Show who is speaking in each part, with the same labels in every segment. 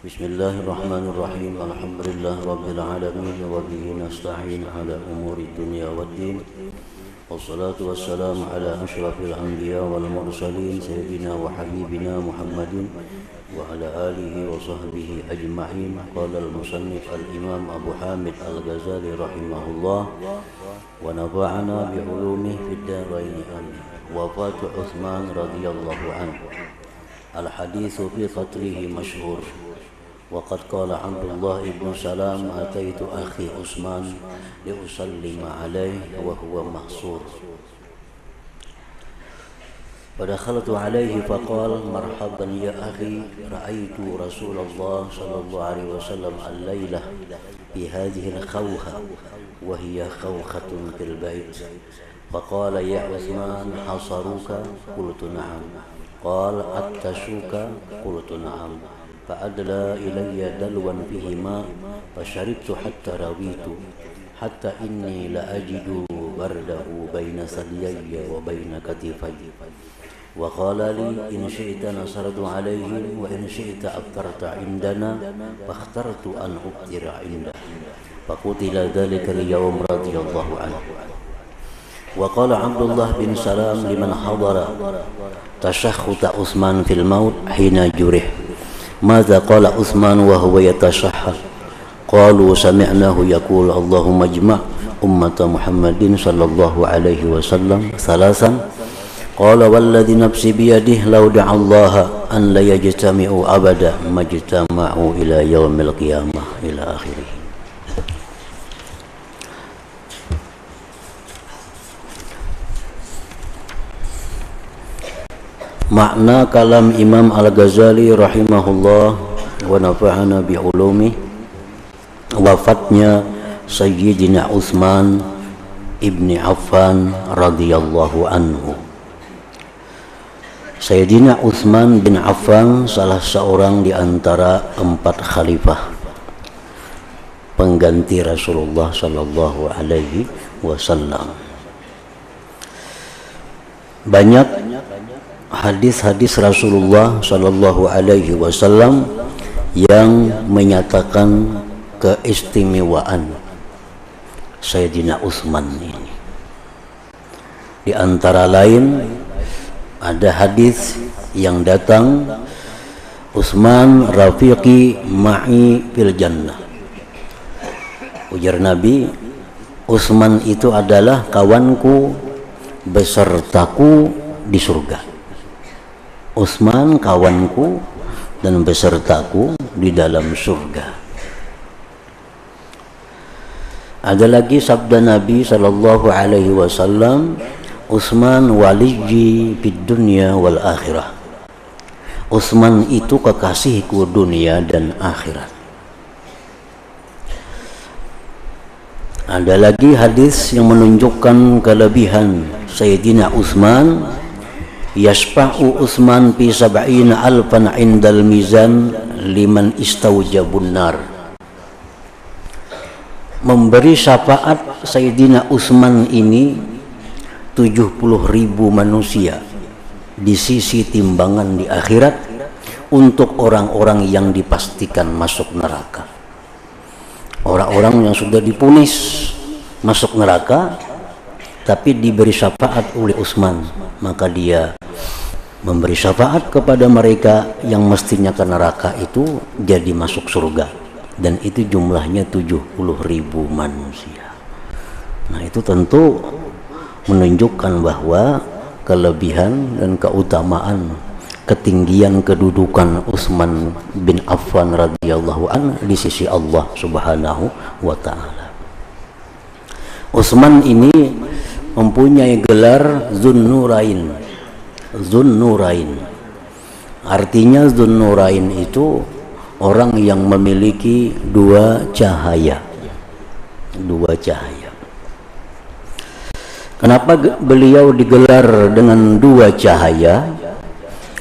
Speaker 1: Bismillahirrahmanirrahim. Alhamdulillah rabbil alamin wa bihi nasta'in ala umuri dunya waddin. Wassalatu wassalamu ala asyrafil anbiya wal mursalin sayyidina wa habibina Muhammadin wa ala alihi wa sahbihi ajma'in. Qala al-musannif al-imam Abu Hamid al-Ghazali rahimahullah wa nafa'ana bi ulumihi fid dharain amin. Wafatu Utsman radhiyallahu anhu. Al-haditsu fi qatlihi masyhur. وقد قال عبد الله بن سلام أتيت أخي عثمان لأسلم عليه وهو محصور فدخلت عليه فقال مرحبا يا أخي رأيت رسول الله صلى الله عليه وسلم الليلة بهذه الخوخة وهي خوخة في البيت فقال يا عثمان حصروك قلت نعم قال عطشوك قلت نعم فأدلى إلي دلوا فيه ماء فشربت حتى رويت حتى إني لأجد برده بين ثديي وبين كتفي وقال لي إن شئت نصرت عليه وإن شئت أفطرت عندنا فاخترت أن أفطر عنده فقتل ذلك اليوم رضي الله عنه. وقال عبد الله بن سلام لمن حضر تشخط عثمان في الموت حين جرح ماذا قال عثمان وهو يتشهد قالوا سمعناه يقول اللهم اجمع أمة محمد صلى الله عليه وسلم ثلاثا قال والذي نفسي بيده لو دعا الله أن لا يجتمعوا أبدا ما اجتمعوا إلى يوم القيامة إلى آخره. Makna kalam Imam Al-Ghazali rahimahullah wa nafa'ana bi ulumi, wafatnya Sayyidina Utsman ibni Affan radhiyallahu anhu. Sayyidina Utsman bin Affan salah seorang di antara 4 khalifah pengganti Rasulullah sallallahu alaihi wasallam. Banyak hadis-hadis Rasulullah sallallahu alaihi wasallam yang menyatakan keistimewaan Sayyidina Utsman ini. Di antara lain ada hadis yang datang Utsman rafiqi ma'i fil jannah. Ujar Nabi, Utsman itu adalah kawanku besertaku di surga. Utsman kawanku dan besertaku di dalam surga. Ada lagi sabda Nabi sallallahu alaihi wasallam, Utsman waliyyi fid dunya wal akhirah. Utsman itu kekasihku dunia dan akhirat. Ada lagi hadis yang menunjukkan kelebihan Sayyidina Utsman. Yashfa'u Utsman fi 70 alfan 'indal mizan liman istawjabun nar. Memberi syafaat Sayyidina Utsman ini 70.000 manusia di sisi timbangan di akhirat untuk orang-orang yang dipastikan masuk neraka. Orang-orang yang sudah dipunis masuk neraka tapi diberi syafaat oleh Utsman, maka dia memberi syafaat kepada mereka yang mestinya ke neraka itu jadi masuk surga, dan itu jumlahnya 70.000 manusia. Nah, itu tentu menunjukkan bahwa kelebihan dan keutamaan, ketinggian kedudukan Utsman bin Affan radhiyallahu anhu di sisi Allah Subhanahu wa taala. Utsman ini mempunyai gelar Zunnurain. Zunnurain artinya Zunnurain itu orang yang memiliki 2 cahaya. 2 cahaya. Kenapa beliau digelar dengan 2 cahaya?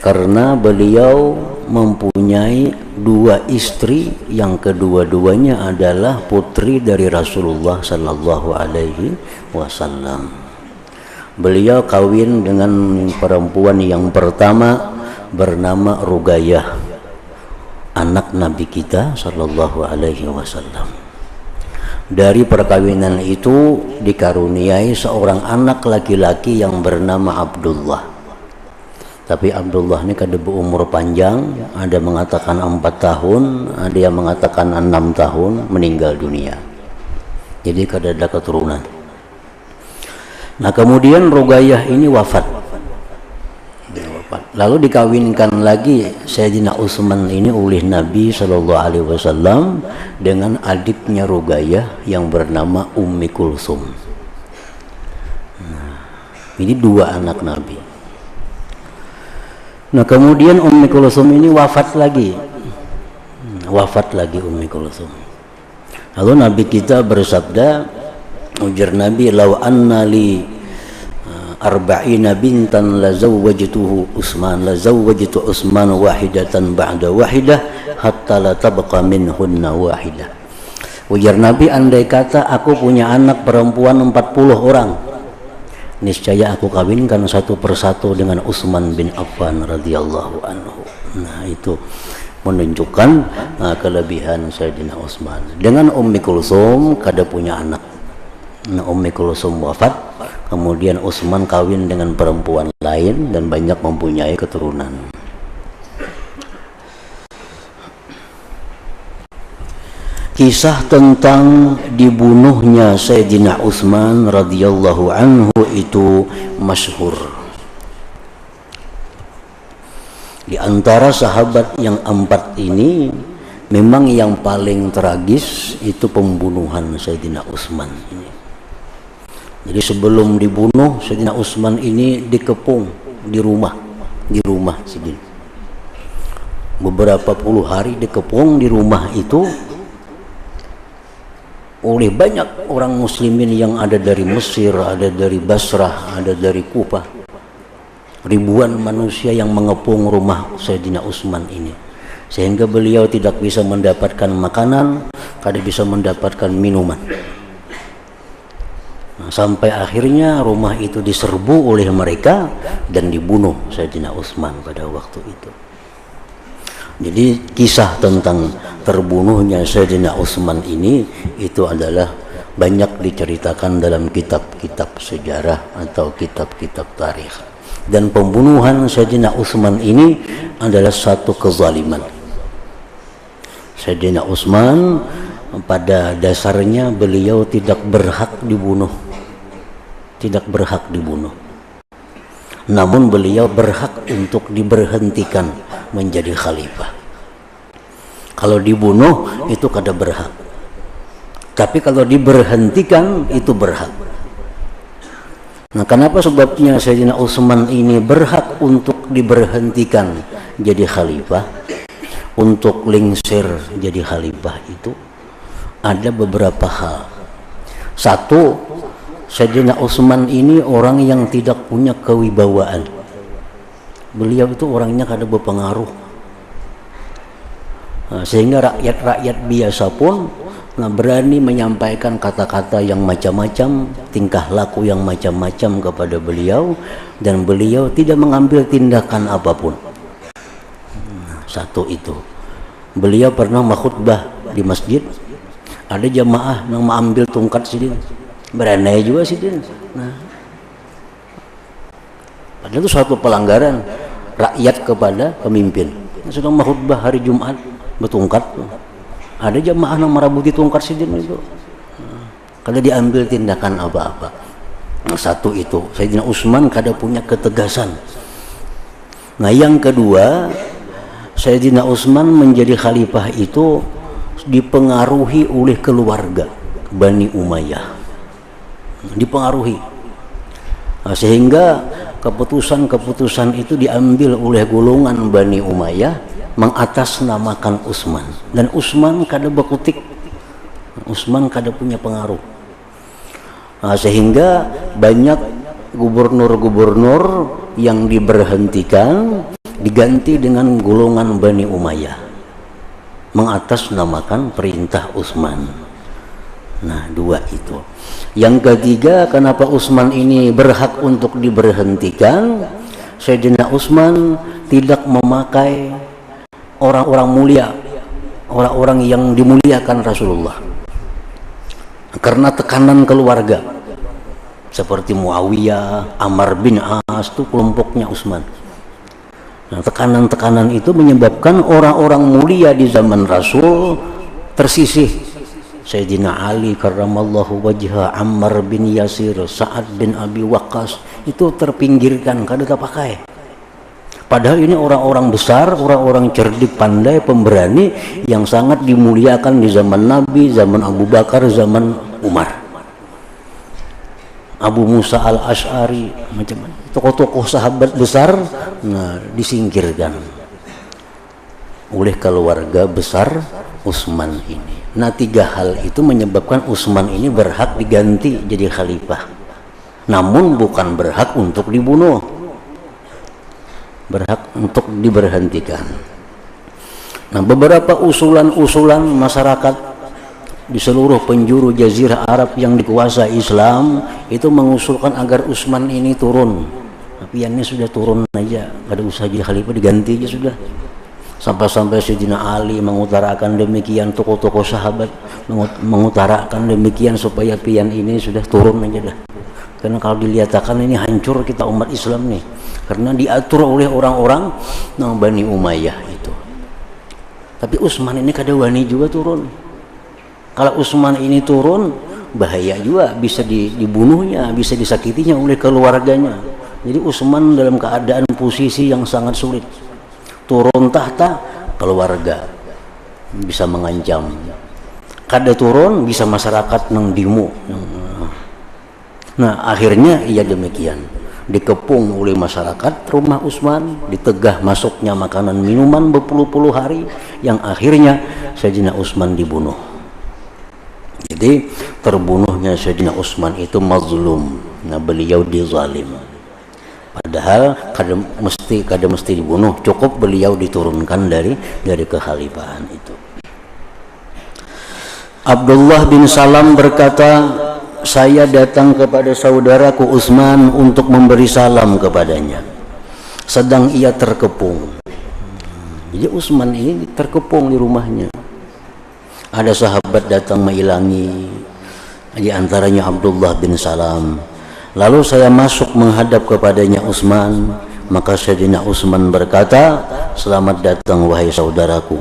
Speaker 1: Karena beliau mempunyai 2 istri yang kedua-duanya adalah putri dari Rasulullah sallallahu alaihi wasallam. Beliau kawin dengan perempuan yang pertama bernama Ruqayyah. anak Nabi kita sallallahu alaihi wasallam. Dari perkawinan itu dikaruniai seorang anak laki-laki yang bernama Abdullah. Tapi Abdullah ini kada berumur panjang, ada mengatakan 4 tahun, ada yang mengatakan 6 tahun meninggal dunia. Jadi kada ada keturunan. Nah kemudian Ruqayyah ini wafat. Lalu dikawinkan lagi Sayyidina Utsman ini oleh Nabi Shallallahu Alaihi Wasallam dengan adiknya Ruqayyah yang bernama Ummi Kulsum. Nah, ini 2 anak Nabi. Nah kemudian Ummi Kulsum ini wafat lagi. Wafat lagi Ummi Kulsum. Lalu Nabi kita bersabda, ujar Nabi, "Lau anna li arba'ina bintan la zawwajtuhu Utsman la zawwajtu Utsman wahidatan ba'da wahidah hatta la tabqa minhunna wahidah." Ujar Nabi, andai kata aku punya anak perempuan 40 orang, niscaya aku kawinkan satu persatu dengan Utsman bin Affan radhiyallahu anhu. Nah itu menunjukkan kelebihan Sayyidina Utsman. Dengan Ummi Kulsum kada punya anak. Nah, Ummi Kulsum wafat, kemudian Utsman kawin dengan perempuan lain dan banyak mempunyai keturunan. Kisah tentang dibunuhnya Sayyidina Utsman radhiyallahu anhu itu masyhur. Di antara sahabat yang 4 ini, memang yang paling tragis itu pembunuhan Sayyidina Utsman ini. Jadi sebelum dibunuh Sayyidina Utsman ini dikepung di rumah Sidin. Beberapa puluh hari dikepung di rumah itu oleh banyak orang muslimin yang ada dari Mesir, ada dari Basrah, ada dari Kufah. Ribuan manusia yang mengepung rumah Sayyidina Utsman ini, sehingga beliau tidak bisa mendapatkan makanan, tidak bisa mendapatkan minuman. Nah, sampai akhirnya rumah itu diserbu oleh mereka dan dibunuh Sayyidina Utsman pada waktu itu. Jadi kisah tentang terbunuhnya Sayyidina Utsman ini itu adalah banyak diceritakan dalam kitab-kitab sejarah atau kitab-kitab tarikh. Dan pembunuhan Sayyidina Utsman ini adalah satu kezaliman. Sayyidina Utsman pada dasarnya beliau tidak berhak dibunuh. Namun beliau berhak untuk diberhentikan menjadi khalifah. Kalau dibunuh itu kada berhak. Tapi kalau diberhentikan itu berhak. Nah, kenapa sebabnya Sayyidina Utsman ini berhak untuk diberhentikan jadi khalifah? Untuk lingsir jadi khalifah itu ada beberapa hal. Satu, Sayyidina Utsman ini orang yang tidak punya kewibawaan. Beliau itu orangnya kada berpengaruh. Nah, sehingga rakyat-rakyat biasa pun berani menyampaikan kata-kata yang macam-macam, tingkah laku yang macam-macam kepada beliau, dan beliau tidak mengambil tindakan apapun. Satu itu. Beliau pernah khutbah di masjid, ada jamaah yang mengambil tongkat Sidin, berani juga Sidin. Nah, padahal itu suatu pelanggaran rakyat kepada pemimpin. Sedang khutbah hari Jumat bertongkat, ada jamaah yang merabuti tongkat Sidin itu, kada diambil tindakan apa-apa. Nah, satu itu, Sayyidina Utsman kada punya ketegasan. Nah, yang kedua, Sayyidina Utsman menjadi khalifah itu dipengaruhi oleh keluarga Bani Umayyah, dipengaruhi. Nah, sehingga keputusan-keputusan itu diambil oleh golongan Bani Umayyah mengatasnamakan Utsman, dan Utsman kada berkutik, Utsman kada punya pengaruh. Nah, sehingga banyak gubernur-gubernur yang diberhentikan diganti dengan golongan Bani Umayyah mengatasnamakan perintah Utsman. Nah, dua itu. Yang ketiga, kenapa Utsman ini berhak untuk diberhentikan? Sayyidina Utsman tidak memakai orang-orang mulia, orang-orang yang dimuliakan Rasulullah. Karena tekanan keluarga seperti Muawiyah, Ammar bin As, itu kelompoknya Utsman. Nah, tekanan-tekanan itu menyebabkan orang-orang mulia di zaman Rasul tersisih. Sayyidina Ali karramallahu wajhah, Ammar bin Yasir, Sa'ad bin Abi Waqqas itu terpinggirkan, kada terpakai. Padahal ini orang-orang besar, orang-orang cerdik, pandai, pemberani yang sangat dimuliakan di zaman Nabi, zaman Abu Bakar, zaman Umar. Abu Musa al-Ash'ari, macam-macam tokoh-tokoh sahabat besar, nah disingkirkan oleh keluarga besar Utsman ini. Nah, 3 hal itu menyebabkan Utsman ini berhak diganti jadi khalifah, namun bukan berhak untuk dibunuh, berhak untuk diberhentikan. Nah, beberapa usulan-usulan masyarakat di seluruh penjuru Jazirah Arab yang dikuasai Islam itu mengusulkan agar Utsman ini turun. Tapi ini sudah turun aja, ada usah jadi khalifah, diganti aja sudah. Sampai-sampai Sayyidina Ali mengutarakan demikian, tokoh-tokoh sahabat mengutarakan demikian supaya pian ini sudah turun aja dah. Karena kalau dilihatkan ini hancur kita umat Islam nih, karena diatur oleh orang-orang Bani Umayyah itu. Tapi Utsman ini kada wani juga turun. Kalau Utsman ini turun bahaya juga, bisa dibunuhnya, bisa disakitinya oleh keluarganya. Jadi Utsman dalam keadaan posisi yang sangat sulit. Turun tahta, keluarga bisa mengancam. Kada turun bisa masyarakat nang demo. Nah, akhirnya ia demikian, dikepung oleh masyarakat rumah Utsman, ditegah masuknya makanan minuman berpuluh-puluh hari, yang akhirnya Sayyidina Utsman dibunuh. Jadi terbunuhnya Sayyidina Utsman itu mazlum. Nah, beliau dizalim. Padahal kada mesti dibunuh, cukup beliau diturunkan dari kekhalifahan itu. Abdullah bin Salam berkata, saya datang kepada saudaraku Utsman untuk memberi salam kepadanya, sedang ia terkepung. Jadi Utsman ini terkepung di rumahnya. Ada sahabat datang mengilangi, di antaranya Abdullah bin Salam. Lalu saya masuk menghadap kepadanya Utsman, maka Sayyidina Utsman berkata, selamat datang wahai saudaraku.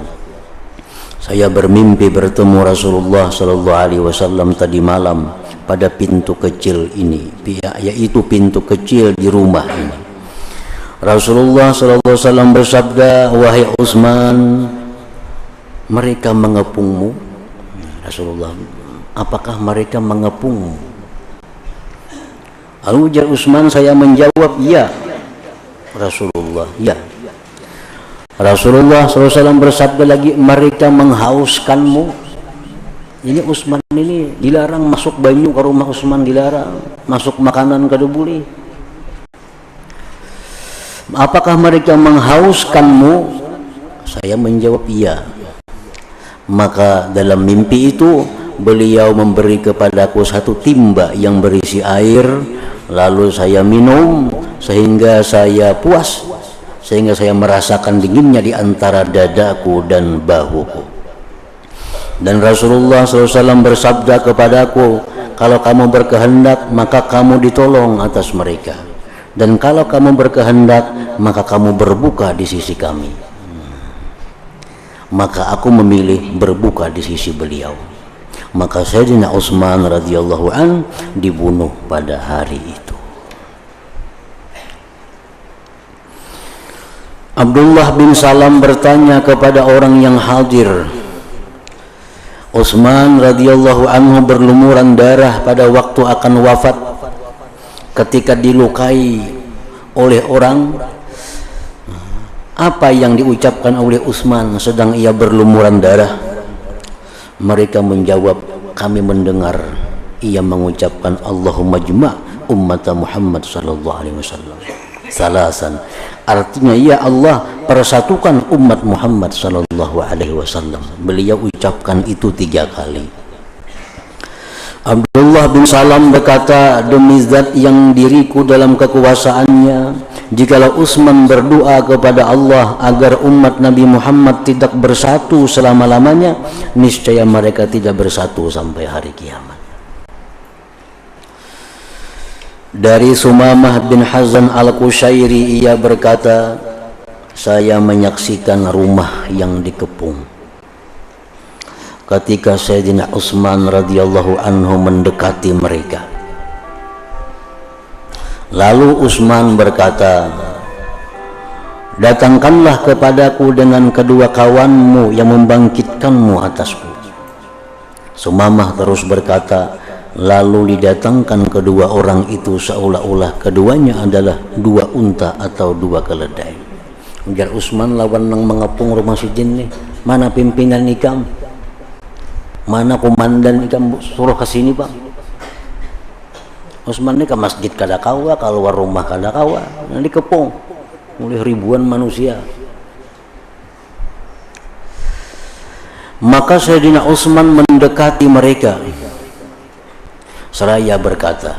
Speaker 1: Saya bermimpi bertemu Rasulullah sallallahu alaihi wasallam tadi malam pada pintu kecil ini, yaitu pintu kecil di rumah ini. Rasulullah sallallahu alaihi wasallam bersabda, wahai Utsman, mereka mengepungmu. Rasulullah, apakah mereka mengepungmu? Lalu ujar Utsman, saya menjawab, ya Rasulullah, ya. Rasulullah SAW bersabda lagi, mereka menghauskanmu. Ini Utsman ini dilarang masuk banyu ke rumah Utsman, dilarang masuk makanan kada boleh. Apakah mereka menghauskanmu? Saya menjawab, iya. Maka dalam mimpi itu beliau memberi kepadaku satu timba yang berisi air, lalu saya minum sehingga saya puas, sehingga saya merasakan dinginnya di antara dadaku dan bahuku. Dan Rasulullah SAW bersabda kepadaku, kalau kamu berkehendak maka kamu ditolong atas mereka, dan kalau kamu berkehendak maka kamu berbuka di sisi kami. Maka aku memilih berbuka di sisi beliau. Maka Sayyidina Utsman radhiyallahu an dibunuh pada hari itu. Abdullah bin Salam bertanya kepada orang yang hadir, Utsman radhiyallahu anhu berlumuran darah pada waktu akan wafat. Ketika dilukai oleh orang, apa yang diucapkan oleh Utsman sedang ia berlumuran darah? Mereka menjawab, kami mendengar ia mengucapkan Allahumma jma' ummat Muhammad sallallahu alaihi wasallam salasan. Artinya, ya Allah, persatukan umat Muhammad sallallahu alaihi wasallam. Beliau ucapkan itu 3 kali. Abdullah bin Salam berkata, demi zat yang diriku dalam kekuasaannya, jikalau Utsman berdoa kepada Allah agar umat Nabi Muhammad tidak bersatu selama-lamanya, niscaya mereka tidak bersatu sampai hari kiamat. Dari Sumamah bin Hazan al-Qushairi, ia berkata, saya menyaksikan rumah yang dikepung ketika Sayyidina Utsman radhiyallahu anhu mendekati mereka. Lalu Utsman berkata, datangkanlah kepadaku dengan kedua kawanmu yang membangkitkanmu atasku. Sumamah terus berkata, lalu didatangkan kedua orang itu seolah-olah keduanya adalah dua unta atau dua keledai. Ujar Utsman lawan nang mengepung rumah si jin nih, mana pimpinan ikam? Mana komandan ikam, suruh ke sini bang. Utsman ini ke masjid kada kawa, keluar rumah kada kawa, nanti kepung oleh ribuan manusia. Maka Sayyidina Utsman mendekati mereka seraya berkata,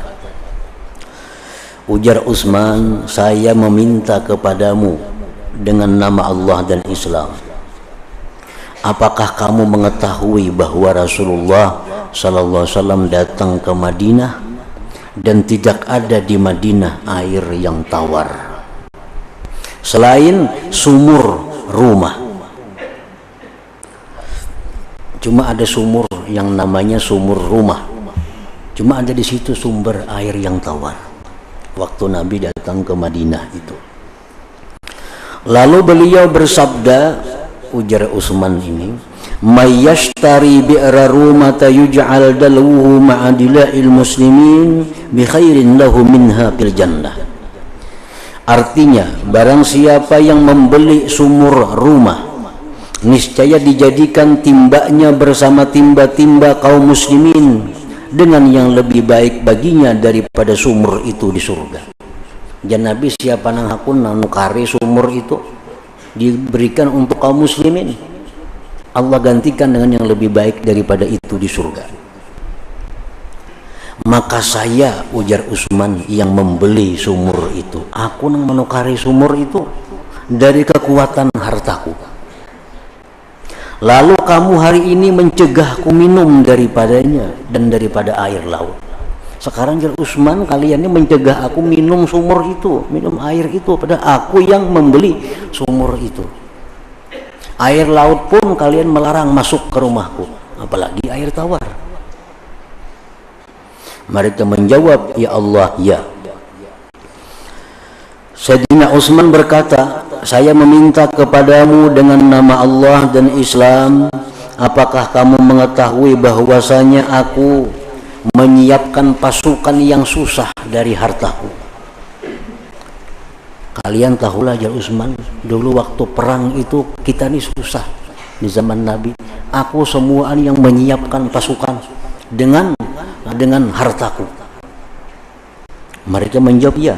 Speaker 1: ujar Utsman, saya meminta kepadamu dengan nama Allah dan Islam, apakah kamu mengetahui bahwa Rasulullah sallallahu alaihi wasallam datang ke Madinah dan tidak ada di Madinah air yang tawar selain sumur rumah. Cuma ada sumur yang namanya sumur rumah. Cuma ada di situ sumber air yang tawar waktu Nabi datang ke Madinah itu. Lalu beliau bersabda, ujar Utsman ini, mayyashtari bi'ra rumata yuj'al dalwuhu ma'adila'il muslimin bi khairin lahu minha fil jannah. Artinya, barang siapa yang membeli sumur rumah, niscaya dijadikan timbanya bersama timba-timba kaum muslimin dengan yang lebih baik baginya daripada sumur itu di surga. Jan Nabi siapa nang hakun nang nukari sumur itu diberikan untuk kaum muslimin, Allah gantikan dengan yang lebih baik daripada itu di surga. Maka saya, ujar Utsman, yang membeli sumur itu, aku nang menukari sumur itu dari kekuatan hartaku. Lalu kamu hari ini mencegahku minum daripadanya dan daripada air laut. Sekarang jar Utsman, kalian ini mencegah aku minum sumur itu, minum air itu, padahal aku yang membeli sumur itu. Air laut pun kalian melarang masuk ke rumahku, apalagi air tawar. Mereka menjawab, ya Allah, ya. Sayyidina Utsman berkata, saya meminta kepadamu dengan nama Allah dan Islam, apakah kamu mengetahui bahwasanya aku menyiapkan pasukan yang susah dari hartaku. Kalian tahulah ya Utsman, dulu waktu perang itu kita ini susah di zaman Nabi. Aku semua yang menyiapkan pasukan dengan hartaku. Mereka menjawab ya.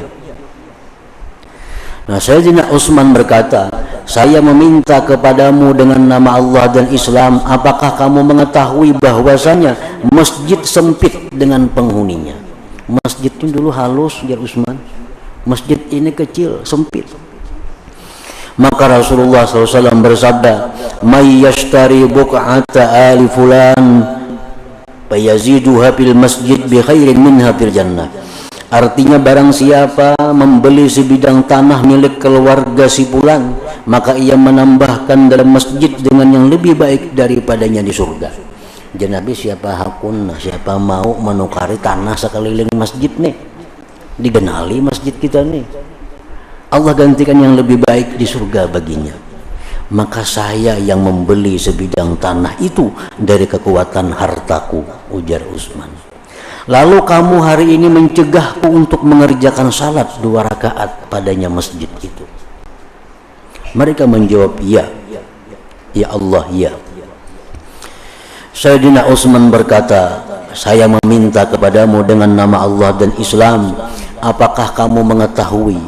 Speaker 1: Nah, Sayyidina Utsman berkata, saya meminta kepadamu dengan nama Allah dan Islam, apakah kamu mengetahui bahwasanya masjid sempit dengan penghuninya. Masjid ini dulu halus ya Utsman, masjid ini kecil, sempit. Maka Rasulullah SAW bersabda, may yashtari buq'ata ali fulan fayaziduha fil masjid bi khairin minha fil jannah. Artinya, barang siapa membeli sebidang tanah milik keluarga si fulan, maka ia menambahkan dalam masjid dengan yang lebih baik daripadanya di surga. Jadi Nabi siapa hakun, siapa mau menukari tanah sekeliling masjid nih, digenali masjid kita nih, Allah gantikan yang lebih baik di surga baginya. Maka saya yang membeli sebidang tanah itu dari kekuatan hartaku, ujar Utsman. Lalu kamu hari ini mencegahku untuk mengerjakan salat 2 rakaat padanya masjid itu. Mereka menjawab ya, ya Allah, ya. Sayyidina Utsman berkata, saya meminta kepadamu dengan nama Allah dan Islam, apakah kamu mengetahui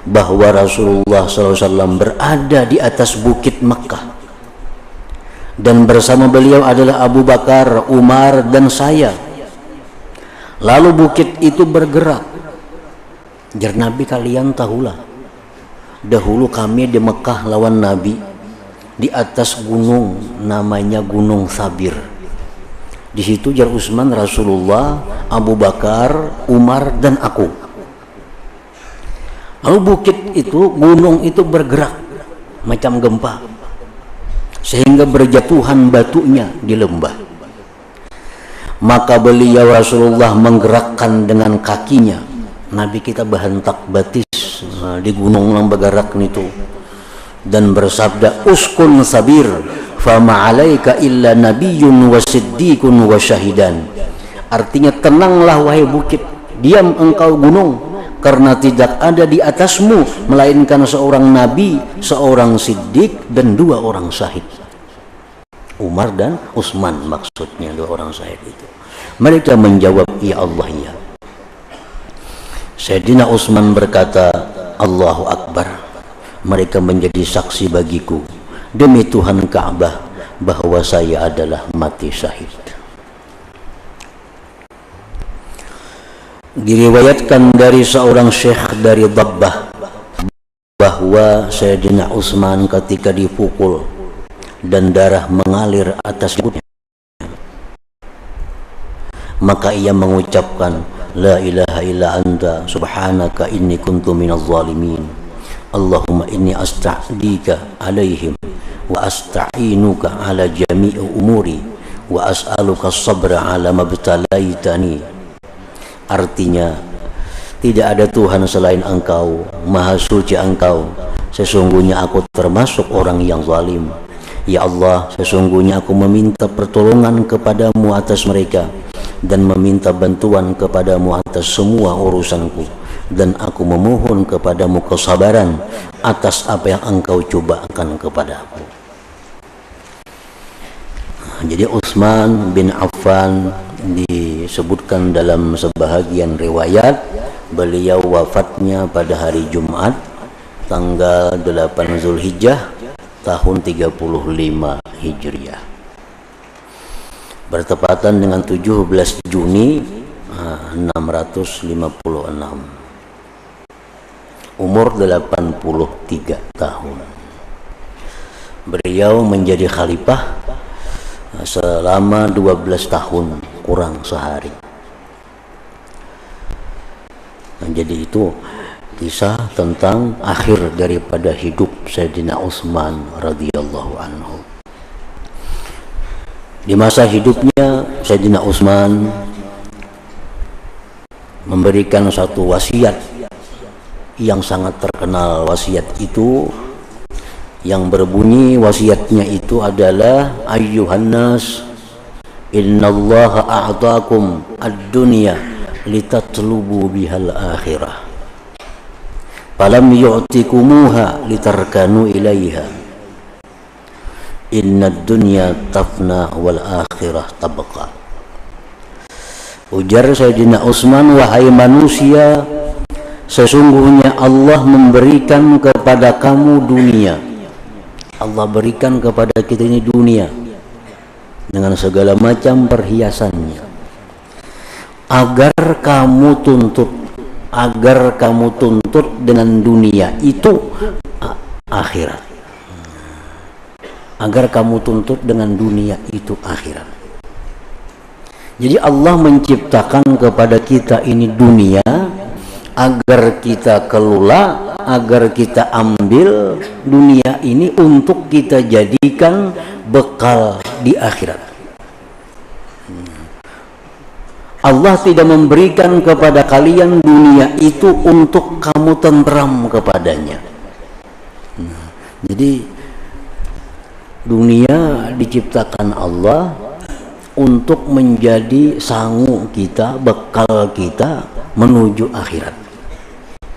Speaker 1: bahwa Rasulullah SAW berada di atas bukit Makkah dan bersama beliau adalah Abu Bakar, Umar dan saya. Lalu bukit itu bergerak. Jar Nabi, kalian tahulah, dahulu kami di Mekah lawan Nabi di atas gunung namanya Gunung Sabir. Di situ jar Utsman, Rasulullah, Abu Bakar, Umar dan aku. Lalu bukit itu, gunung itu bergerak macam gempa, sehingga berjatuhan batunya di lembah. Maka beliau Rasulullah menggerakkan dengan kakinya. Nabi kita bahentak batis di gunung yang bergerak itu, dan bersabda, uskun sabir fama alaika illa nabiyyun wa siddiqun wa syahidan. Artinya, tenanglah wahai bukit, diam engkau gunung, karena tidak ada di atasmu melainkan seorang nabi, seorang siddiq, dan 2 orang syahid. Umar dan Utsman maksudnya, 2 orang syahid itu. Mereka menjawab, ya Allah, ya. Sayyidina Utsman berkata, Allahu Akbar. Mereka menjadi saksi bagiku demi Tuhan Ka'bah bahwa saya adalah mati syahid. Diriwayatkan dari seorang syekh dari Dabbah bahwa Sayyidina Utsman ketika dipukul dan darah mengalir atas tubuhnya, maka ia mengucapkan, la ilaha illa anta subhanaka inni kuntu minaz zalimin. Allahumma inni asta'dika alaihim wa asta'inuka ala jami'i umuri wa as'aluka sabra ala mabtalaitani. Artinya, tidak ada Tuhan selain engkau, maha suci engkau, sesungguhnya aku termasuk orang yang zalim. Ya Allah, sesungguhnya aku meminta pertolongan kepadamu atas mereka dan meminta bantuan kepadamu atas semua urusanku, dan aku memohon kepadamu kesabaran atas apa yang engkau cobakan kepadaku. Jadi Utsman bin Affan disebutkan dalam sebahagian riwayat, beliau wafatnya pada hari Jumat tanggal 8 Zulhijjah tahun 35 Hijriah, bertepatan dengan 17 Juni 656. Umur 83 tahun. Beliau menjadi khalifah selama 12 tahun kurang sehari. Jadi itu kisah tentang akhir daripada hidup Sayyidina Utsman radhiyallahu anhu. Di masa hidupnya Sayyidina Utsman memberikan satu wasiat yang sangat terkenal. Wasiat itu yang berbunyi, wasiatnya itu adalah, ayyuhan nas innallaha a'takum ad-dunya litatlubu bihal akhirah falam yu'tikumuha litarkanu ilaiha innad dunya tafna wal akhirah tabqa. Ujar Sayyidina Utsman, wahai manusia, sesungguhnya Allah memberikan kepada kamu dunia. Allah berikan kepada kita ini dunia dengan segala macam perhiasannya, agar kamu tuntut dengan dunia itu akhirat. Agar kamu tuntut dengan dunia itu akhirat. Jadi Allah menciptakan kepada kita ini dunia agar kita kelola, agar kita ambil dunia ini untuk kita jadikan bekal di akhirat. Allah tidak memberikan kepada kalian dunia itu untuk kamu tentram kepadanya. Jadi dunia diciptakan Allah untuk menjadi sangu kita, bekal kita menuju akhirat.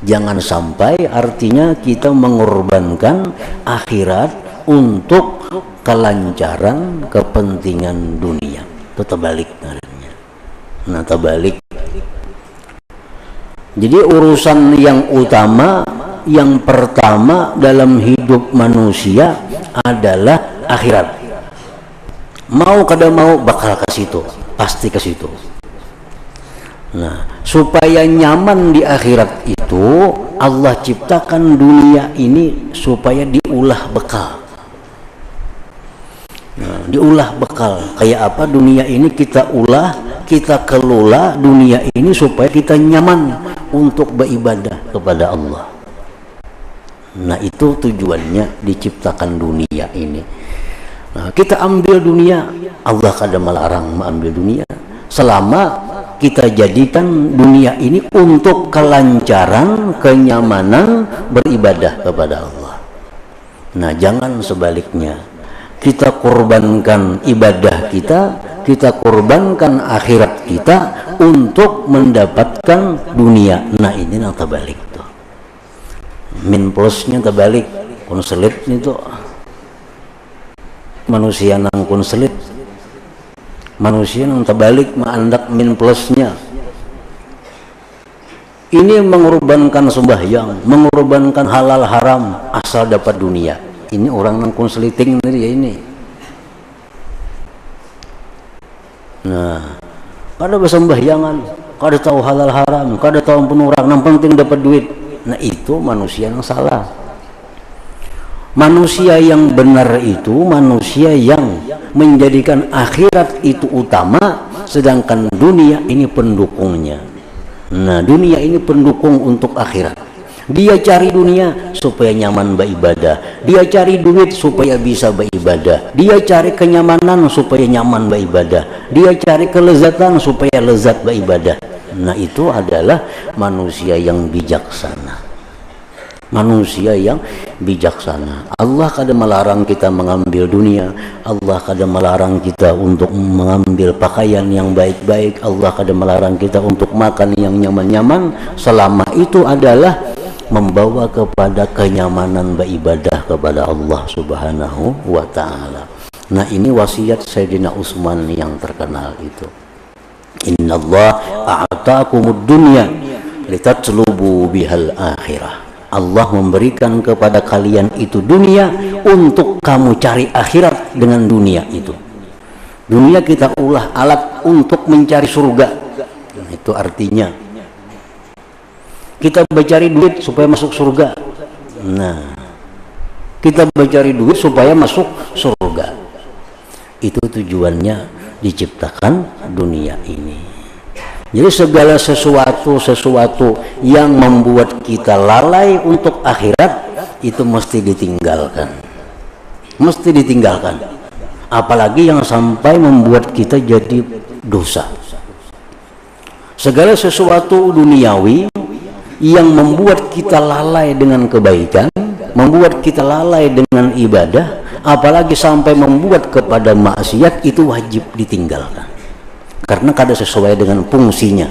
Speaker 1: Jangan sampai artinya kita mengorbankan akhirat untuk kelancaran kepentingan dunia. Itu terbalik artinya. Nah, terbalik. Jadi urusan yang utama, yang pertama dalam hidup manusia adalah akhirat. Mau kada mau bakal ke situ, pasti ke situ. Nah, supaya nyaman di akhirat itu Allah ciptakan dunia ini supaya diulah bekal. Nah, diulah bekal. Kayak apa dunia ini kita ulah, kita kelola dunia ini supaya kita nyaman untuk beribadah kepada Allah. Nah, itu tujuannya diciptakan dunia ini. Nah, kita ambil dunia, Allah kada melarang mengambil dunia selama kita jadikan dunia ini untuk kelancaran, kenyamanan beribadah kepada Allah. Nah, jangan sebaliknya. Kita korbankan ibadah kita korbankan akhirat kita untuk mendapatkan dunia. Nah, ini yang terbalik tuh. Min plusnya terbalik, konselitnya tuh. Manusia nang konselit, manusia yang terbalik mengandak min plusnya. Ini mengorbankan sembahyang, mengorbankan halal haram asal dapat dunia. Ini orang yang konseliting tadi ya ini. Nah, kada bersembahyangan, kada tahu halal haram, kada tahu penurang, yang penting dapat duit. Nah, itu manusia yang salah. Manusia yang benar itu manusia yang menjadikan akhirat itu utama, sedangkan dunia ini pendukungnya. Nah, dunia ini pendukung untuk akhirat. Dia cari dunia supaya nyaman beribadah, dia cari duit supaya bisa beribadah, dia cari kenyamanan supaya nyaman beribadah, dia cari kelezatan supaya lezat beribadah. Nah, itu adalah manusia yang bijaksana. Manusia yang bijaksana. Allah kada melarang kita mengambil dunia, Allah kada melarang kita untuk mengambil pakaian yang baik-baik, Allah kada melarang kita untuk makan yang nyaman-nyaman selama itu adalah membawa kepada kenyamanan beribadah kepada Allah Subhanahu wa ta'ala. Nah, ini wasiat Sayyidina Utsman yang terkenal itu. Innallaha a'taakumud dunya litatlubu bihal akhirah. Allah memberikan kepada kalian itu dunia untuk kamu cari akhirat dengan dunia itu. Dunia kita ulah alat untuk mencari surga. Nah, itu artinya kita mencari duit supaya masuk surga. Nah, kita mencari duit supaya masuk surga. Itu tujuannya diciptakan dunia ini. Jadi segala sesuatu yang membuat kita lalai untuk akhirat itu mesti ditinggalkan. Mesti ditinggalkan. Apalagi yang sampai membuat kita jadi dosa. Segala sesuatu duniawi yang membuat kita lalai dengan kebaikan, membuat kita lalai dengan ibadah, apalagi sampai membuat kepada maksiat, itu wajib ditinggalkan. Karena kada sesuai dengan fungsinya.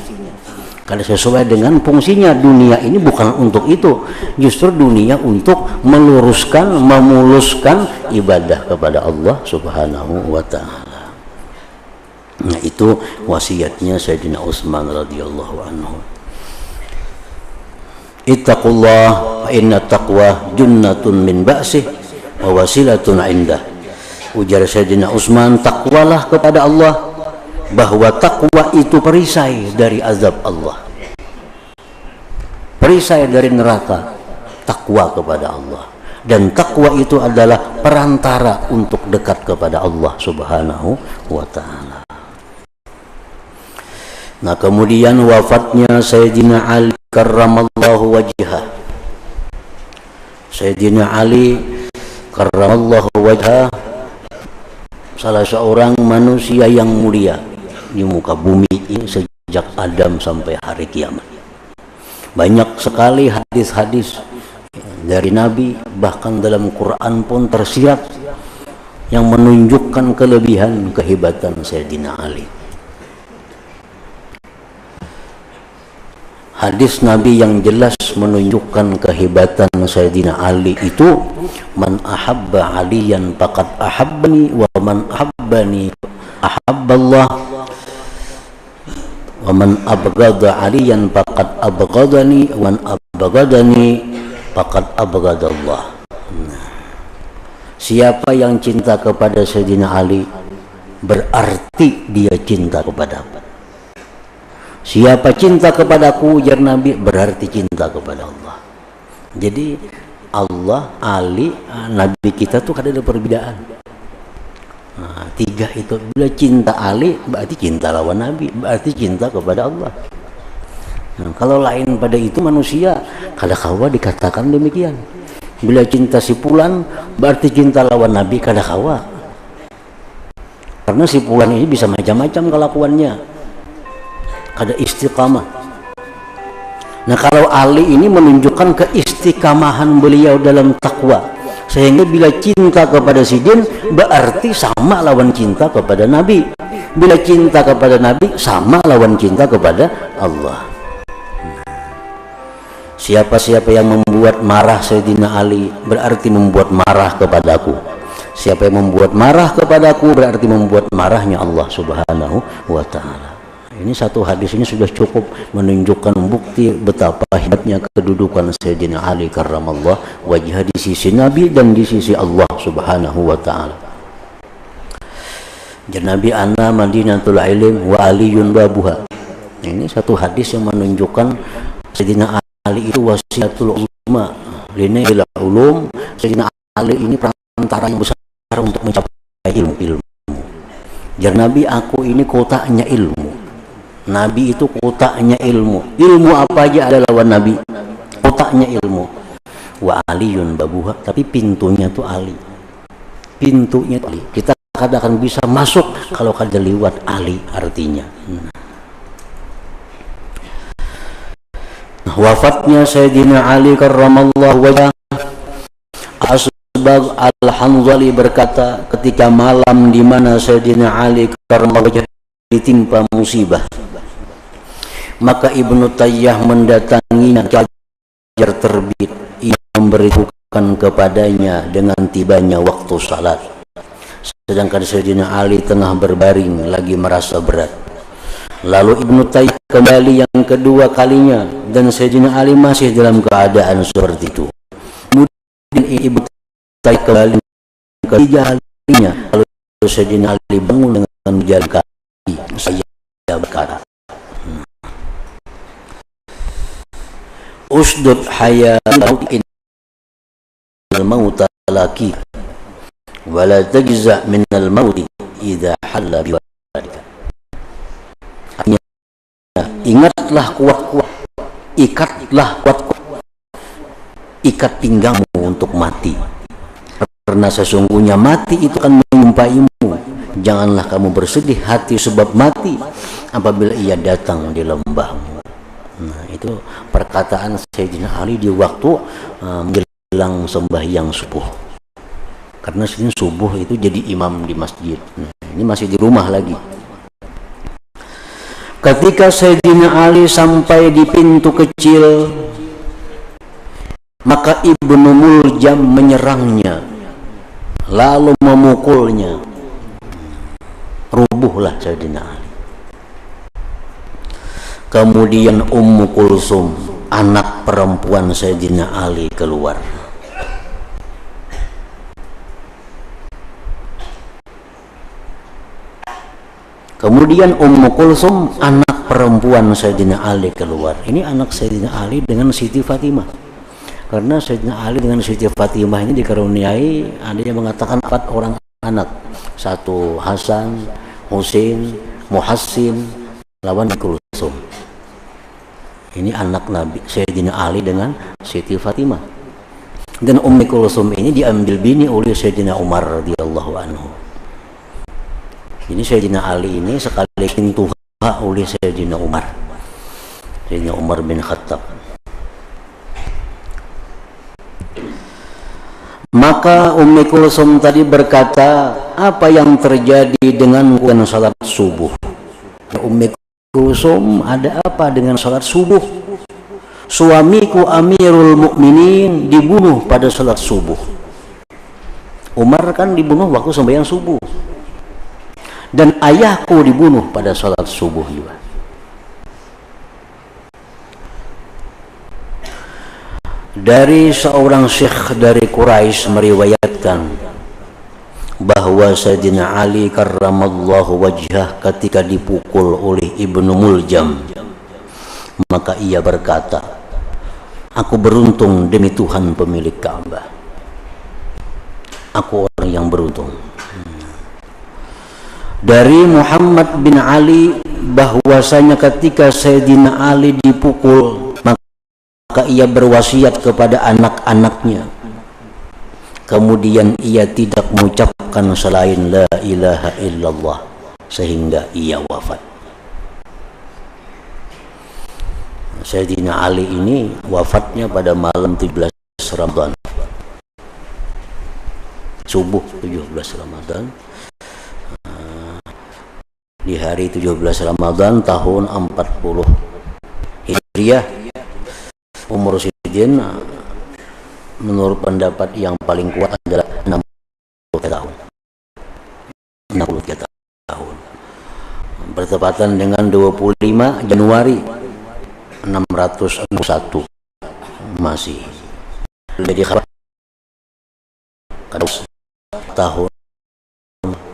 Speaker 1: Kada sesuai dengan fungsinya. Dunia ini bukan untuk itu. Justru dunia untuk meluruskan, memuluskan ibadah kepada Allah Subhanahu wa ta'ala. Nah, itu wasiatnya Sayyidina Utsman radhiyallahu anhu. Ittaqullah fa inna taqwa junnatun min ba'sih wa wasilatun indah. Ujar Sayyidina Utsman, takwalah kepada Allah, bahwa takwa itu perisai dari azab Allah, perisai dari neraka. Takwa kepada Allah, dan takwa itu adalah perantara untuk dekat kepada Allah Subhanahu wa ta'ala. Nah, kemudian wafatnya Sayyidina Ali karramallahu wajhah. Sayyidina Ali karramallahu wajhah salah seorang manusia yang mulia di muka bumi ini sejak Adam sampai hari kiamat. Banyak sekali hadis-hadis dari Nabi, bahkan dalam Quran pun tersirat yang menunjukkan kelebihan kehebatan Sayyidina Ali. Hadis Nabi yang jelas menunjukkan kehebatan Sayyidina Ali itu, man ahabba aliyan faqad ahabbani wa man ahabbani ahabballah wa man abghada aliyan faqad abghadani wa man abghadani faqad abghadallah. Siapa yang cinta kepada Sayyidina Ali berarti dia cinta kepada Siapa cinta kepadaku, ujar Nabi, berarti cinta kepada Allah. Jadi Allah, Ali, Nabi kita tuh ada perbedaan. Nah, tiga itu. Bila cinta Ali berarti cinta lawan Nabi, berarti cinta kepada Allah. Nah, kalau lain pada itu manusia, kadang-kala dikatakan demikian. Bila cinta si Fulan berarti cinta lawan Nabi, kadang-kala. Karena si Fulan ini bisa macam-macam kelakuannya. Ada istiqamah. Nah, kalau Ali ini menunjukkan keistiqamahan beliau dalam takwa, sehingga bila cinta kepada si jin berarti sama lawan cinta kepada Nabi. Bila cinta kepada Nabi sama lawan cinta kepada Allah. Siapa-siapa yang membuat marah Sayyidina Ali berarti membuat marah kepadaku. Siapa yang membuat marah kepadaku berarti membuat marahnya Allah Subhanahu wa ta'ala. Ini satu hadis ini sudah cukup menunjukkan bukti betapa hebatnya kedudukan Sayyidina Ali karramallahu wajhah di sisi Nabi dan di sisi Allah Subhanahu wa ta'ala. Nabi anna madinatul ilm wa aliyun babuha. Ini satu hadis yang menunjukkan Sayyidina Ali itu wasiatul ulama linail ulum. Sayyidina Ali ini perantara yang besar untuk mencapai ilmu. Nabi, aku ini kotaknya ilmu. Nabi itu kotaknya ilmu. Ilmu apa aja ada lawan Nabi. Kotaknya ilmu. Wa aliyun babuha, tapi pintunya tuh Ali. Pintunya tuh Ali. Kita kadang bisa masuk kalau kada liwat Ali artinya. Nah, wafatnya Sayyidina Ali karramallahu wajhah. Asbag Al-Hanzali berkata, ketika malam di mana Sayyidina Ali karramallahu wajhah ditimpa musibah, maka Ibnu Tayyah mendatanginya fajar terbit. Ia memberitahukan kepadanya dengan tibanya waktu salat, sedangkan Sayyidina Ali tengah berbaring lagi merasa berat. Lalu Ibnu Tayyah kembali yang kedua kalinya dan Sayyidina Ali masih dalam keadaan seperti itu. Kemudian Ibnu Tayyah kembali ketiga kalinya. Lalu Sayyidina Ali bangun dengan berjalan kaki. Saya berkata, usdud hayat innal mauta laki wala tajza minal mauti idza halla biwadika. Ingatlah kuat-kuat, ikatlah kuat-kuat, ikat pinggangmu untuk mati, karena sesungguhnya mati itu akan menjumpaimu. Janganlah kamu bersedih hati sebab mati apabila ia datang di lembahmu. Nah, itu perkataan Sayyidina Ali di waktu menjelang sembahyang subuh. Karena Sayyidina subuh itu jadi imam di masjid. Nah, ini masih di rumah lagi. Ketika Sayyidina Ali sampai di pintu kecil, maka Ibnu Muljam menyerangnya, lalu memukulnya. Rubuhlah Sayyidina Ali. Kemudian Ummu Kulsum, anak perempuan Sayyidina Ali, keluar. Kemudian Ummu Kulsum, anak perempuan Sayyidina Ali, keluar. Ini anak Sayyidina Ali dengan Siti Fatimah. Karena Sayyidina Ali dengan Siti Fatimah ini dikaruniai, ada yang mengatakan 4 orang anak. 1 Hasan, Husain, Muhassin, lawan Kulsum. Ini anak Nabi Sayyidina Ali dengan Siti Fatimah. Dan Ummu Kulsum ini diambil bini oleh Sayyidina Umar radhiyallahu anhu. Ini Sayyidina Ali ini sekalian tuha oleh Sayyidina Umar. Sayyidina Umar bin Khattab. Maka Ummu Kulsum tadi berkata, apa yang terjadi dengan salat subuh? Ummu Kulsum, ada apa dengan salat subuh? Suamiku Amirul Mukminin dibunuh pada salat subuh. Umar kan dibunuh waktu sembahyang subuh. Dan ayahku dibunuh pada salat subuh juga. Dari seorang syekh dari Quraisy meriwayatkan bahwa Sayyidina Ali karramallahu wajhah ketika dipukul oleh Ibnu Muljam, Maka ia berkata, aku beruntung demi Tuhan pemilik Ka'bah. Aku orang yang beruntung. Dari Muhammad bin Ali bahwasanya ketika Sayyidina Ali dipukul, maka ia berwasiat kepada anak-anaknya. Kemudian ia tidak mengucapkan selain la ilaha illallah sehingga ia wafat. Sayyidina Ali ini wafatnya pada malam 17 Ramadan. Subuh 17 Ramadan. Di hari 17 Ramadan tahun 40 Hijriah. Umur Sayyidin menurut pendapat yang paling kuat adalah 63 tahun. 63 tahun. Bertepatan dengan 25 Januari 601 masih. Jadi tahun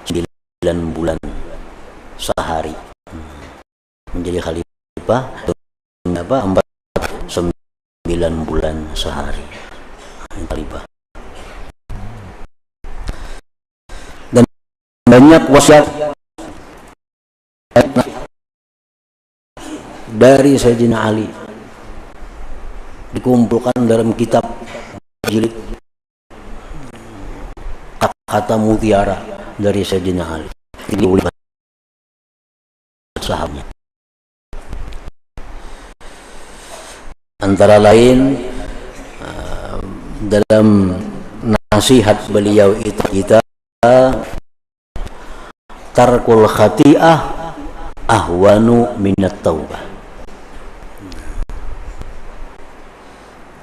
Speaker 1: 9 bulan sehari menjadi khalifah, 9 bulan sehari khalifah. Dan banyak wasiat dari Sayyidina Ali dikumpulkan dalam kitab jilid kata mutiara dari Sayyidina Ali. Ini oleh sahabatnya. Antara lain dalam nasihat beliau itu kita tarkul khati'ah ahwanu minat taubah.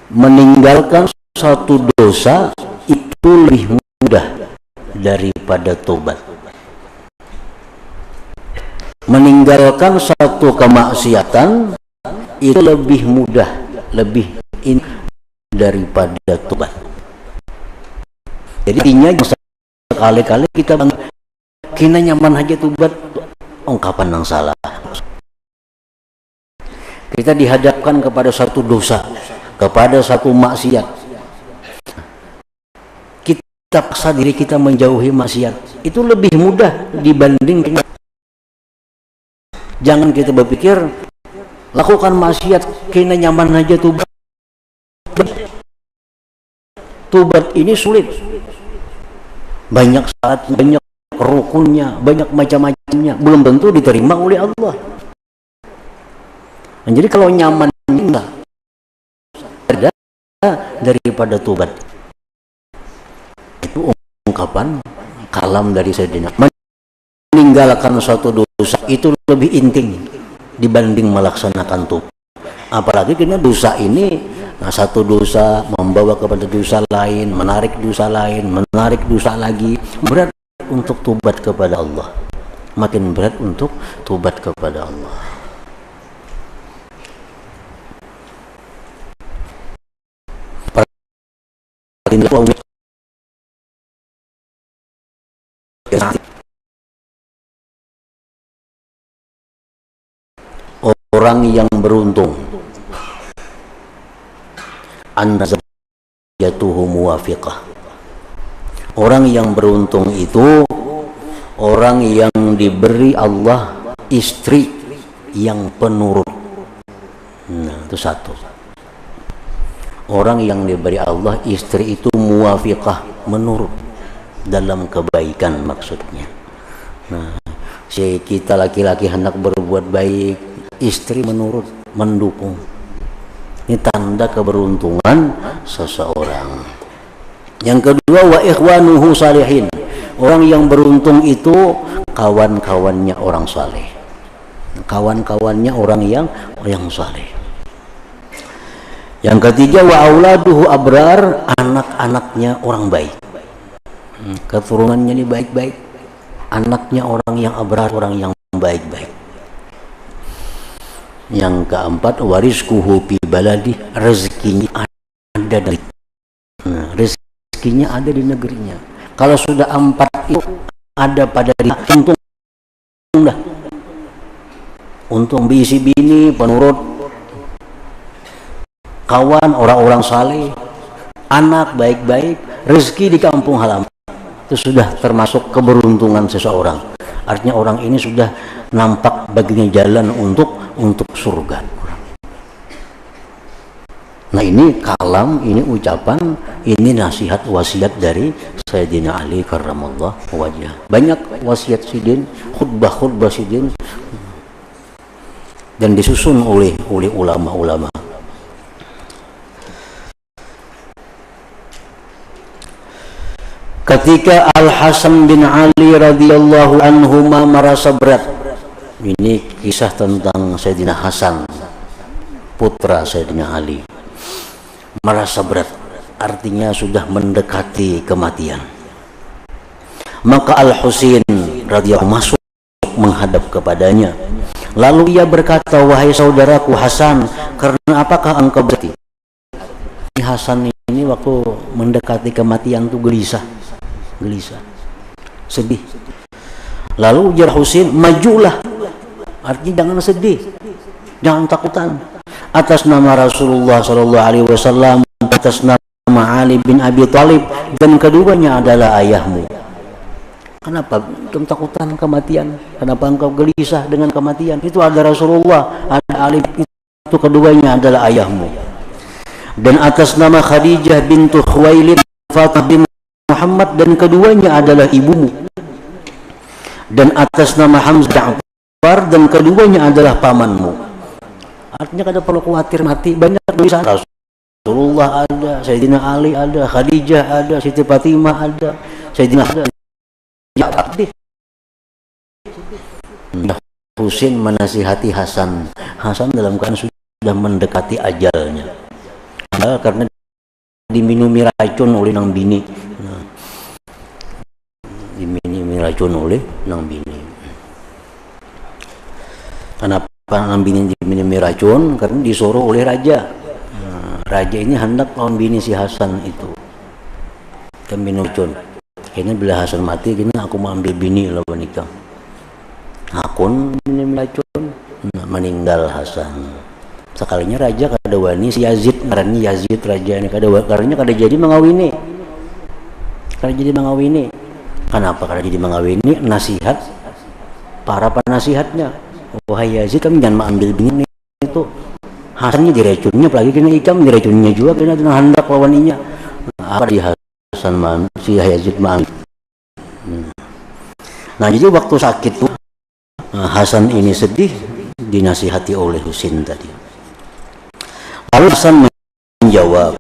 Speaker 1: Meninggalkan satu dosa itu lebih mudah daripada tobat. Meninggalkan satu kemaksiatan itu lebih mudah, lebih daripada tobat. Jadi intinya sekali-kali kita kena nyaman aja tobat, ungkapan yang salah. Kita dihadapkan kepada satu dosa, kepada satu maksiat, kita paksa diri kita menjauhi maksiat, itu lebih mudah dibanding. Jangan kita berpikir lakukan maksiat kena nyaman aja tobat. Tobat ini sulit, banyak syarat, banyak rukunnya, banyak macam-macamnya, belum tentu diterima oleh Allah. Nah, jadi kalau nyaman enggak ada daripada tobat. Itu ungkapan kalam dari Sayyidina. Meninggalkan suatu dosa itu lebih intim dibanding melaksanakan tobat. Apalagi karena dosa ini, nah, satu dosa membawa kepada dosa lain, menarik dosa lain, menarik dosa lagi. Berat untuk tobat kepada Allah, makin berat untuk tobat kepada Allah. Orang yang beruntung jatuhu muwafiqah. Orang yang beruntung itu orang yang diberi Allah istri yang penurut. Nah, itu satu. Orang yang diberi Allah istri itu muwafiqah, menurut dalam kebaikan maksudnya. Nah, si kita laki-laki hendak berbuat baik, istri menurut, mendukung. Ini tanda keberuntungan seseorang. Yang kedua, wa ikhwanuhu salihin. Orang yang beruntung itu kawan-kawannya orang saleh. Kawan-kawannya orang yang saleh. Yang ketiga, wa auladuhu abrar. Anak-anaknya orang baik. Keturunannya ini baik-baik. Anaknya orang yang abrar, orang yang baik-baik. Yang keempat, warizquhu fi baladi, rezekinya ada di rezekinya ada di negerinya. Kalau sudah empat itu ada pada dia, untung dah. Untung bisi bini penurut, kawan orang-orang saleh, anak baik-baik, rezeki di kampung halaman. Itu sudah termasuk keberuntungan seseorang. Artinya orang ini sudah nampak baginya jalan untuk surga. Nah ini kalam, ini ucapan, ini nasihat wasiat dari Sayyidina Ali karramallahu wajhah. Banyak wasiat Sidin, khutbah Sidin, dan disusun oleh ulama-ulama. Ketika Al-Hasan bin Ali radhiyallahu anhuma merasa berat, ini kisah tentang Sayyidina Hasan, putra Sayyidina Ali, merasa berat, artinya sudah mendekati kematian. Maka Al-Husain radhiyallahu masuk menghadap kepadanya. Lalu ia berkata, wahai saudaraku Hasan, karena apakah engkau berhenti? Hasan ini waktu mendekati kematian tuh gelisah, sedih. Lalu ujar Husain, majulah, artinya jangan sedih, jangan takutan. Atas nama Rasulullah SAW, atas nama Ali bin Abi Thalib, dan keduanya adalah ayahmu. Kenapa engkau takutan kematian? Kenapa engkau gelisah dengan kematian? Itu ada Rasulullah, ada Ali, itu keduanya adalah ayahmu. Dan atas nama Khadijah bintu Khuwailid, Fatimah bin Muhammad, dan keduanya adalah ibumu. Dan atas nama Hamzah Ja'far, dan keduanya adalah pamanmu. Artinya kada perlu khawatir mati, banyak tulisan Rasulullah ada, Sayyidina Ali ada, Khadijah ada, Siti Fatimah ada, Sayyidina ada. Ya aktif. Husain menasihati Hasan. Hasan dalam keadaan sudah mendekati ajalnya. Karena diminumi racun oleh nang bini. Diminumi racun oleh nang bini. Kenapa nang bini diminumi racun? Karena disuruh oleh raja. Raja ini hendak lawan bini si Hasan itu. Kan minum racun. Kayaknya bila Hasan mati, kini aku mau ambil bini lawan nikah. Akun minum racun, meninggal Hasan. Sekalinya raja kada wani si Yazid, karena Yazid raja ini kada jadi mengawini. Kenapa kada jadi mengawini? Nasihat para penasihatnya. Wahai Yazid, kami jangan mengambil bini itu. Hasannya diracunnya, apalagi kena ikam diracunnya juga, kena hendak lawaninya. Apa di Hasan si Yazid ma'am. Nah jadi waktu sakit tuh Hasan ini sedih, dinasihati oleh Husain tadi. Lalu Hasan menjawab,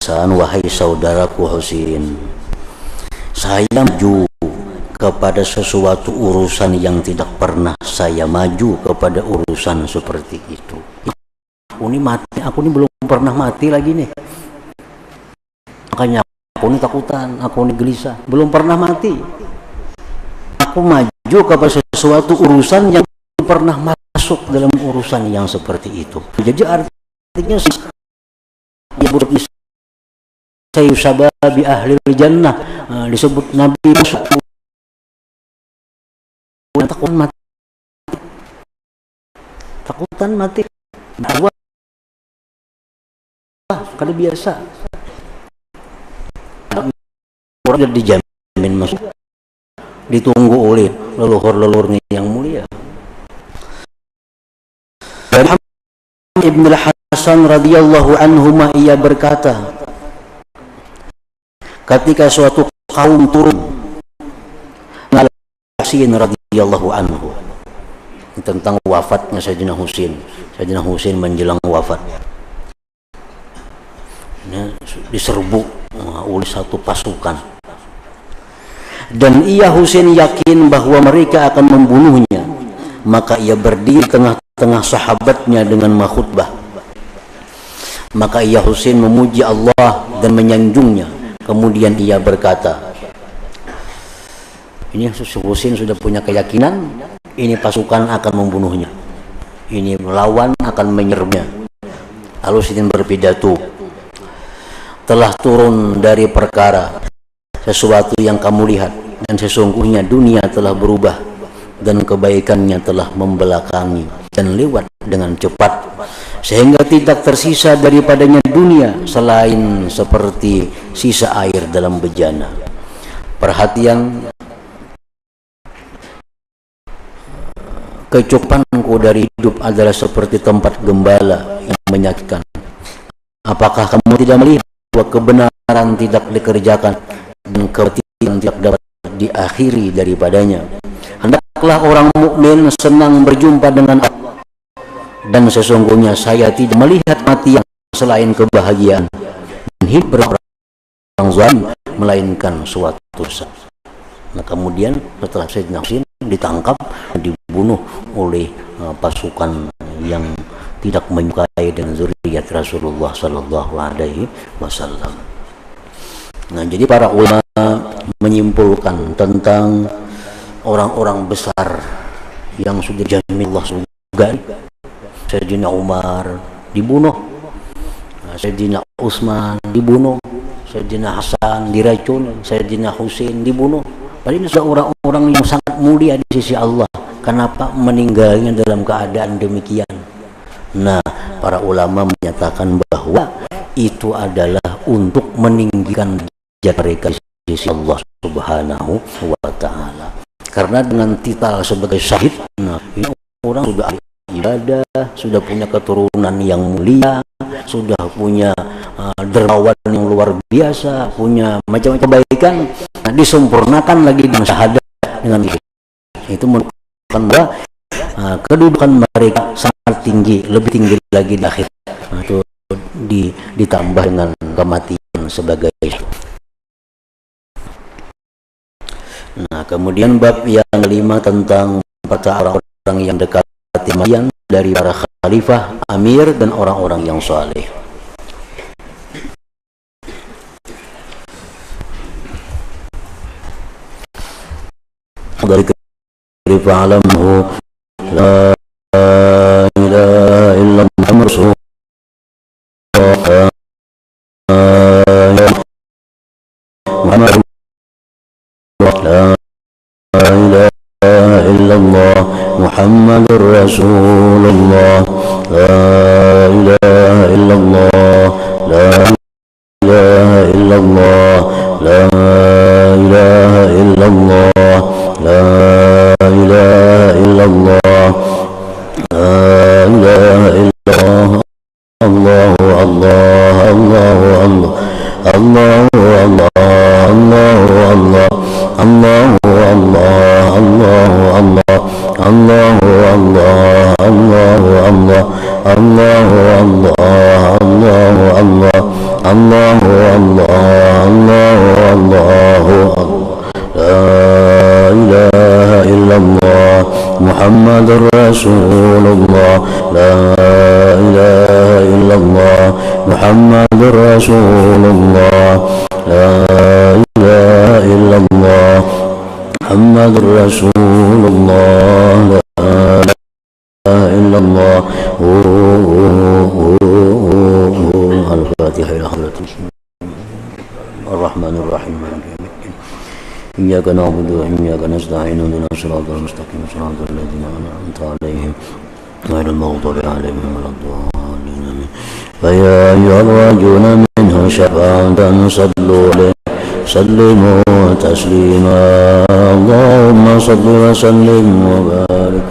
Speaker 1: Hasan, wahai saudaraku Husain, saya maju kepada sesuatu urusan yang tidak pernah saya maju kepada urusan seperti itu. Ini mati, aku ini belum pernah mati lagi nih. Makanya aku ini takutan, aku ini gelisah, belum pernah mati. Aku maju kepada sesuatu urusan yang belum pernah masuk dalam urusan yang seperti itu. Jadi artinya dia berpisah sayyusababi ahli jannah, disebut Nabi masuk takutan mati. Kada biasa. Orang dijamin masuk, ditunggu oleh leluhur-leluhurnya yang mulia. Dan Ibn al-Hasan radhiyallahu anhuma ia berkata, ketika suatu kaum turun Al-Husain radhiyallahu anhu tentang wafatnya Sayyidina Husain menjelang wafat, diserbu oleh satu pasukan, dan ia Husain yakin bahwa mereka akan membunuhnya. Maka ia berdiri tengah-tengah sahabatnya dengan makhutbah. Maka ia Husain memuji Allah dan menyanjungnya. Kemudian ia berkata, ini Husain sudah punya keyakinan ini pasukan akan membunuhnya, ini lawan akan menyerbunya. Lalu Husain berpidato, telah turun dari perkara sesuatu yang kamu lihat, dan sesungguhnya dunia telah berubah dan kebaikannya telah membelakangi dan lewat dengan cepat sehingga tidak tersisa daripadanya dunia selain seperti sisa air dalam bejana. Perhatian, kecukupanku dari hidup adalah seperti tempat gembala yang menyakitkan. Apakah kamu tidak melihat bahwa kebenaran tidak dikerjakan dan kebatilan tidak dapat diakhiri daripadanya? Hendaklah orang mukmin senang berjumpa dengan Allah, dan sesungguhnya saya tidak melihat mati yang selain kebahagiaan, dan hidup orang zalim melainkan suatu saat. Nah, kemudian setelah Sayyidina Husain ditangkap, dibunuh oleh pasukan yang tidak menyukai dengan zuriat Rasulullah Sallallahu Alaihi Wasallam. Nah, jadi para ulama menyimpulkan tentang orang-orang besar yang sudah dijamin Allah surga. Sayyidina Umar dibunuh, Sayyidina Utsman dibunuh, Sayyidina Hasan diracun, Sayyidina Husain dibunuh. Padahal ini sudah orang-orang yang sangat mulia di sisi Allah. Kenapa meninggalnya dalam keadaan demikian? Nah, para ulama menyatakan bahwa itu adalah untuk meninggikan derajat mereka di sisi Allah Subhanahu wa Ta'ala. Karena dengan titel sebagai syahid, nah, ini orang sudah ibadah, sudah punya keturunan yang mulia, sudah punya dermawan yang luar biasa, punya macam-macam kebaikan. Nah, disempurnakan lagi dengan syahadat, dengan itu menunjukkan bahwa kedudukan mereka sangat tinggi, lebih tinggi lagi di akhir. Nah, itu ditambah dengan kematian sebagai itu. Nah, kemudian bab yang kelima tentang orang-orang yang dekat kematian dari para khalifah, amir, dan orang-orang yang saleh. Dari khalifah alamhu la ilaha illallah rasulullah Muhammad la ilaha illallah Muhammadur Rasulullah la ilaha illallah la ilaha illallah la ilaha illallah la ilaha illallah la ilaha illallah Allahu Allah Allahu Allah Allahu Allah Allahu Allah Allahu Allah Allahu Allah Allahu Allah Allahu Allah Allahu Allah Allahu Allah Allahu Allah Allahu Allah la ilaha illallah Muhammadur Rasulullah la ilaha illallah Muhammadur Rasulullah la ilaha illallah Muhammadur Rasulullah la ilaha illallah. Al-Fatihah. Ar-Rahmanir Rahim. Iyyaka na'budu wa iyyaka nasta'in. Ihdinas siratal mustaqim. Siratal ladzina an'amta 'alaihim ghairil maghdubi 'alaihim waladdallin. Fa ya ayyuhar-rajuluna minhu syafa'atan sallimu taslima. Allahumma salli wa sallim wa barik